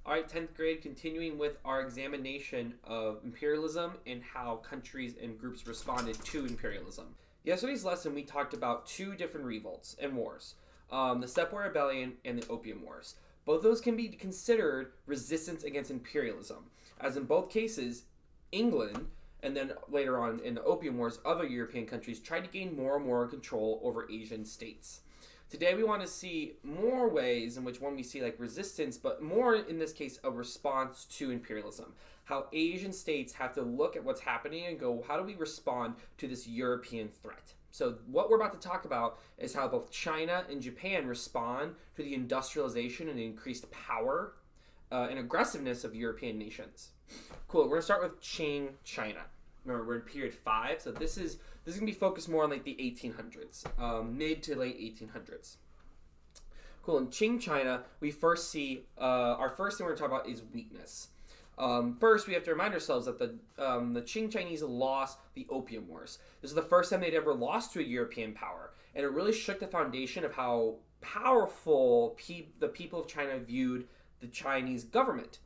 All right, 10th grade, continuing with our examination of imperialism and how countries and groups responded to imperialism. Yesterday's lesson, we talked about two different revolts and wars, the Steppe War Rebellion and the Opium Wars. Both those can be considered resistance against imperialism, as in both cases, England, and then later on in the Opium Wars, other European countries tried to gain more and more control over Asian states. Today we want to see more ways in which, one, we see like resistance, but more in this case a response to imperialism. How Asian states have to look at what's happening and go, how do we respond to this European threat? So what we're about to talk about is how both China and Japan respond to the industrialization and increased power and aggressiveness of European nations. Cool, we're going to start with Qing China. Remember, we're in period 5, so this is going to be focused more on like the 1800s, mid to late 1800s. Cool, in Qing China, we first see, our first thing we're going to talk about is weakness. First, we have to remind ourselves that the Qing Chinese lost the Opium Wars. This is the first time they'd ever lost to a European power, and it really shook the foundation of how powerful the people of China viewed the Chinese government.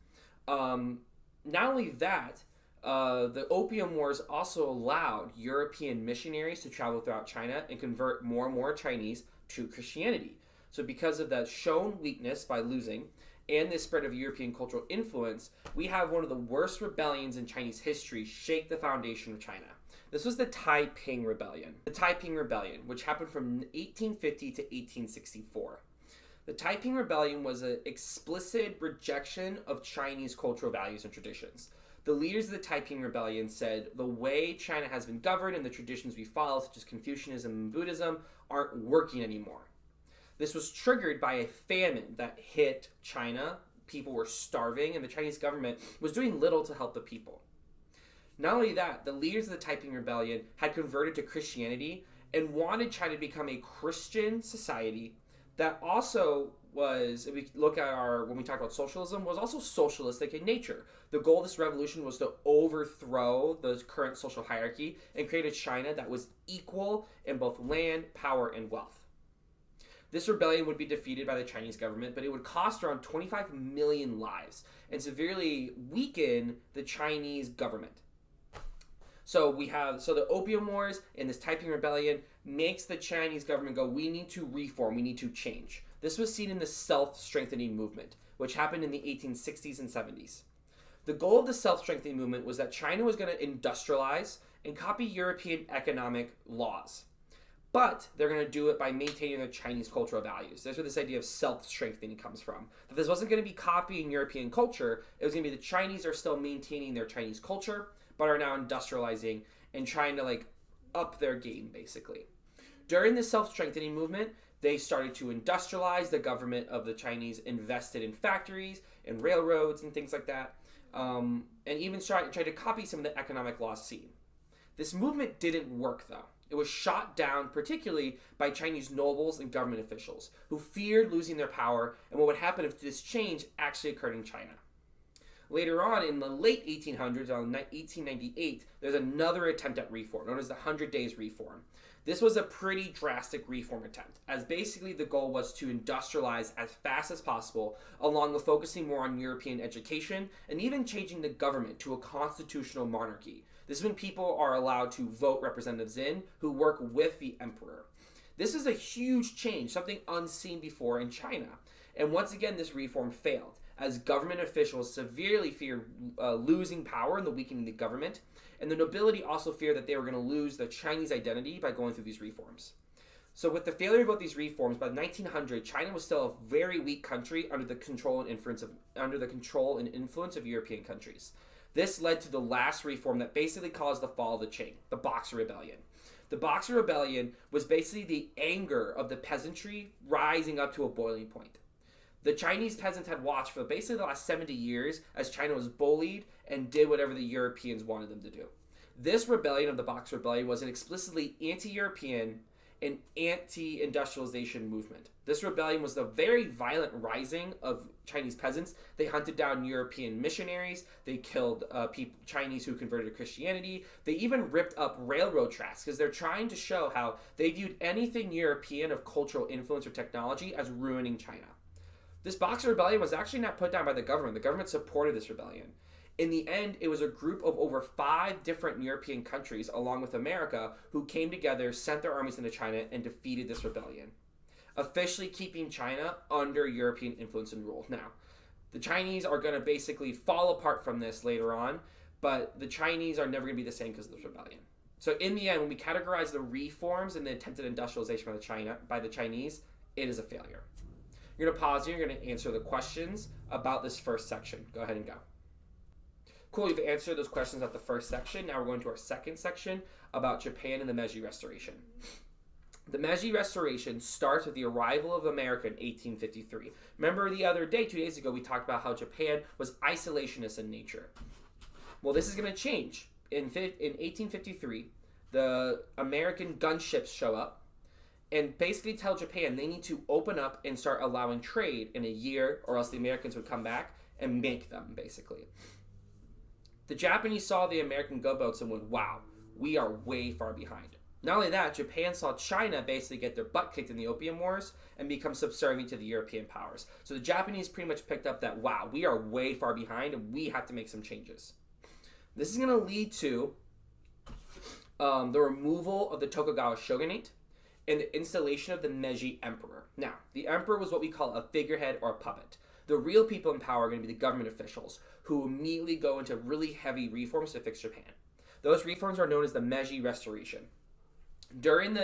Not only that, the Opium Wars also allowed European missionaries to travel throughout China and convert more and more Chinese to Christianity. So because of that shown weakness by losing and the spread of European cultural influence, we have one of the worst rebellions in Chinese history shake the foundation of China. This was the Taiping Rebellion. The Taiping Rebellion, which happened from 1850 to 1864. The Taiping Rebellion was an explicit rejection of Chinese cultural values and traditions. The leaders of the Taiping Rebellion said the way China has been governed and the traditions we follow, such as Confucianism and Buddhism, aren't working anymore. This was triggered by a famine that hit China. People were starving, and the Chinese government was doing little to help the people. Not only that, the leaders of the Taiping Rebellion had converted to Christianity and wanted China to become a Christian society that also was, if we look at when we talk about socialism, was also socialistic in nature. The goal of this revolution was to overthrow the current social hierarchy and create a China that was equal in both land, power, and wealth. This rebellion would be defeated by the Chinese government, but it would cost around 25 million lives and severely weaken the Chinese government. So the Opium Wars and this Taiping Rebellion makes the Chinese government go, we need to reform, we need to change. This was seen in the self-strengthening movement, which happened in the 1860s and 70s. The goal of the self-strengthening movement was that China was going to industrialize and copy European economic laws. But they're going to do it by maintaining their Chinese cultural values. That's where this idea of self-strengthening comes from. That this wasn't going to be copying European culture. It was going to be the Chinese are still maintaining their Chinese culture, but are now industrializing and trying to up their game, basically. During the self-strengthening movement, they started to industrialize. The government of the Chinese invested in factories and railroads and things like that, and even tried to copy some of the economic laws seen. This movement didn't work, though. It was shot down particularly by Chinese nobles and government officials who feared losing their power and what would happen if this change actually occurred in China. Later on, in the late 1800s, around 1898, there's another attempt at reform, known as the 100 Days Reform. This was a pretty drastic reform attempt, as basically the goal was to industrialize as fast as possible, along with focusing more on European education, and even changing the government to a constitutional monarchy. This is when people are allowed to vote representatives in who work with the emperor. This is a huge change, something unseen before in China. And once again, this reform failed, as government officials severely feared losing power and the weakening of the government, and the nobility also feared that they were going to lose their Chinese identity by going through these reforms. So with the failure of both these reforms, by 1900, China was still a very weak country under the control and influence of European countries. This led to the last reform that basically caused the fall of the Qing, the Boxer Rebellion. The Boxer Rebellion was basically the anger of the peasantry rising up to a boiling point. The Chinese peasants had watched for basically the last 70 years as China was bullied and did whatever the Europeans wanted them to do. This rebellion of the Boxer Rebellion was an explicitly anti-European and anti-industrialization movement. This rebellion was the very violent rising of Chinese peasants. They hunted down European missionaries. They killed Chinese who converted to Christianity. They even ripped up railroad tracks because they're trying to show how they viewed anything European of cultural influence or technology as ruining China. This Boxer Rebellion was actually not put down by the government. The government supported this rebellion. In the end, it was a group of over 5 different European countries, along with America, who came together, sent their armies into China, and defeated this rebellion, officially keeping China under European influence and rule. Now, the Chinese are going to basically fall apart from this later on, but the Chinese are never going to be the same because of this rebellion. So in the end, when we categorize the reforms and the attempted industrialization by the Chinese, it is a failure. You're going to pause here. You're going to answer the questions about this first section. Go ahead and go. Cool, you've answered those questions at the first section. Now we're going to our second section about Japan and the Meiji Restoration. The Meiji Restoration starts with the arrival of America in 1853. Remember the other day, 2 days ago, we talked about how Japan was isolationist in nature. Well, this is going to change. In 1853, the American gunships show up and basically tell Japan they need to open up and start allowing trade in a year, or else the Americans would come back and make them, basically. The Japanese saw the American gunboats and went, wow, we are way far behind. Not only that, Japan saw China basically get their butt kicked in the Opium Wars and become subservient to the European powers. So the Japanese pretty much picked up that, wow, we are way far behind and we have to make some changes. This is going to lead to the removal of the Tokugawa shogunate and the installation of the Meiji Emperor. Now, the emperor was what we call a figurehead or a puppet. The real people in power are going to be the government officials who immediately go into really heavy reforms to fix Japan. Those reforms are known as the Meiji Restoration. During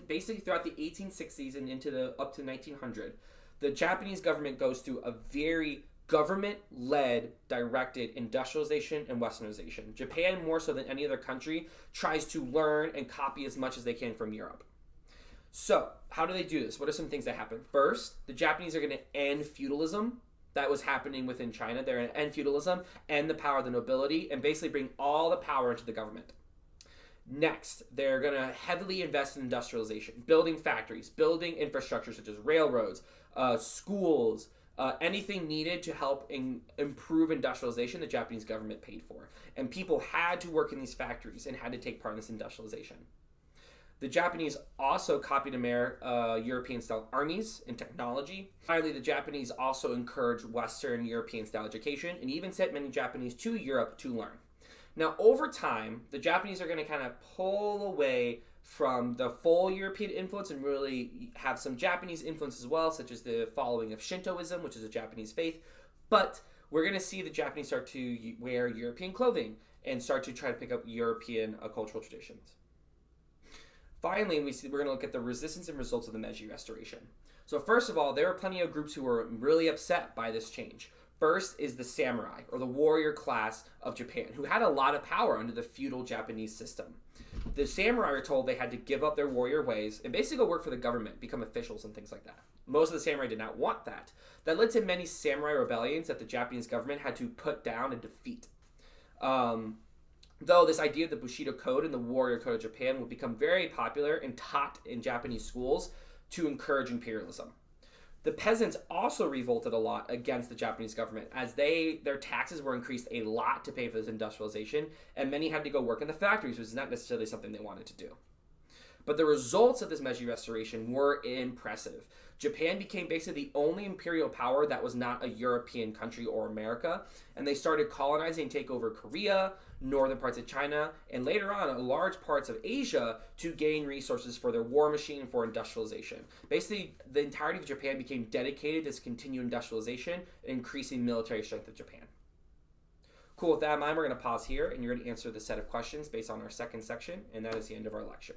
basically throughout the 1860s and up to 1900, the Japanese government goes through a very government-led, directed industrialization and westernization. Japan, more so than any other country, tries to learn and copy as much as they can from Europe. So, how do they do this? What are some things that happen? First, the Japanese are going to end feudalism that was happening within China. They're going to end feudalism, end the power of the nobility, and basically bring all the power into the government. Next, they're going to heavily invest in industrialization, building factories, building infrastructure such as railroads, schools, anything needed to help improve industrialization the Japanese government paid for. And people had to work in these factories and had to take part in this industrialization. The Japanese also copied European-style armies and technology. Finally, the Japanese also encouraged Western European-style education and even sent many Japanese to Europe to learn. Now, over time, the Japanese are going to kind of pull away from the full European influence and really have some Japanese influence as well, such as the following of Shintoism, which is a Japanese faith. But we're going to see the Japanese start to wear European clothing and start to try to pick up European cultural traditions. Finally, we're going to look at the resistance and results of the Meiji Restoration. So first of all, there are plenty of groups who were really upset by this change. First is the samurai, or the warrior class of Japan, who had a lot of power under the feudal Japanese system. The samurai were told they had to give up their warrior ways and basically go work for the government, become officials and things like that. Most of the samurai did not want that. That led to many samurai rebellions that the Japanese government had to put down and defeat. Though this idea of the Bushido Code and the Warrior Code of Japan would become very popular and taught in Japanese schools to encourage imperialism. The peasants also revolted a lot against the Japanese government as their taxes were increased a lot to pay for this industrialization, and many had to go work in the factories, which is not necessarily something they wanted to do. But the results of this Meiji Restoration were impressive. Japan became basically the only imperial power that was not a European country or America, and they started colonizing and take over Korea, northern parts of China, and later on large parts of Asia to gain resources for their war machine and for industrialization. Basically, the entirety of Japan became dedicated to this continued industrialization and increasing military strength of Japan. Cool, with that in mind, we're going to pause here, and you're going to answer the set of questions based on our second section, and that is the end of our lecture.